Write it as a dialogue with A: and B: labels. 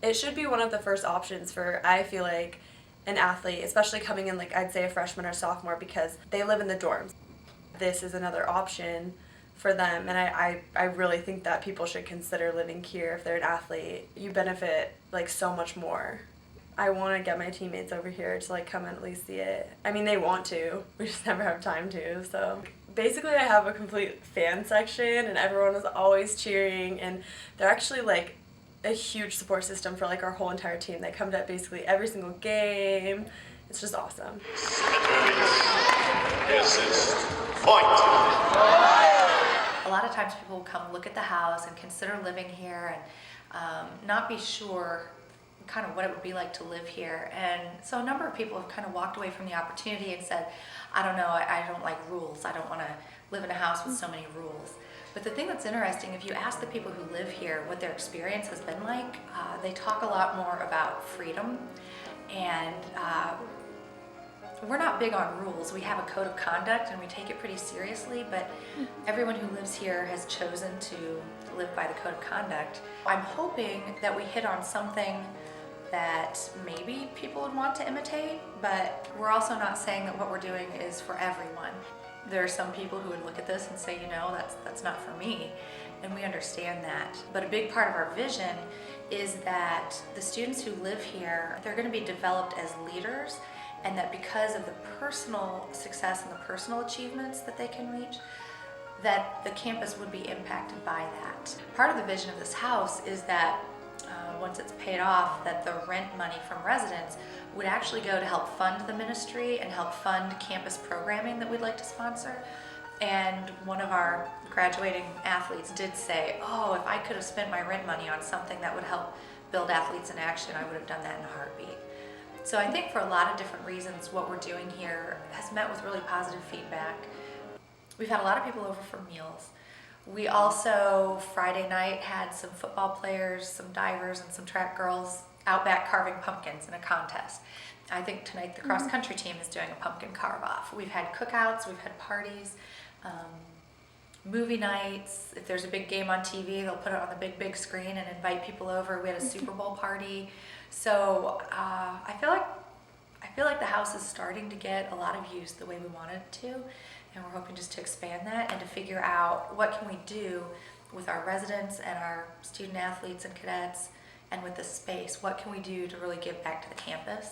A: It should be one of the first options for, I feel like, an athlete, especially coming in, like, I'd say a freshman or sophomore, because they live in the dorms. This is another option for them, and I really think that people should consider living here if they're an athlete. You benefit, like, so much more. I want to get my teammates over here to, like, come and at least see it. I mean, they want to, we just never have time to, so. Basically, I have a complete fan section, and everyone is always cheering, and they're actually, like, a huge support system for, like, our whole entire team. They come to basically every single game. It's just awesome.
B: A lot of times people will come look at the house and consider living here and not be sure kind of what it would be like to live here. And so a number of people have kind of walked away from the opportunity and said, I don't know, I don't like rules. I don't want to live in a house with so many rules. But the thing that's interesting, if you ask the people who live here what their experience has been like, they talk a lot more about freedom. And we're not big on rules. We have a code of conduct and we take it pretty seriously, but everyone who lives here has chosen to live by the code of conduct. I'm hoping that we hit on something that maybe people would want to imitate, but we're also not saying that what we're doing is for everyone. There are some people who would look at this and say, you know, that's not for me, and we understand that. But a big part of our vision is that the students who live here, they're going to be developed as leaders, and that because of the personal success and the personal achievements that they can reach, that the campus would be impacted by that. Part of the vision of this house is that once it's paid off, that the rent money from residents would actually go to help fund the ministry and help fund campus programming that we'd like to sponsor. And one of our graduating athletes did say, oh, if I could have spent my rent money on something that would help build Athletes in Action, I would have done that in a heartbeat. So I think for a lot of different reasons, what we're doing here has met with really positive feedback. We've had a lot of people over for meals. We also, Friday night, had some football players, some divers, and some track girls out back carving pumpkins in a contest. I think tonight the cross-country team is doing a pumpkin carve-off. We've had cookouts, we've had parties, movie nights. If there's a big game on TV, they'll put it on the big screen and invite people over. We had a Super Bowl party. So I feel like the house is starting to get a lot of use the way we want it to. And we're hoping just to expand that and to figure out what can we do with our residents and our student athletes and cadets, and with the space, what can we do to really give back to the campus.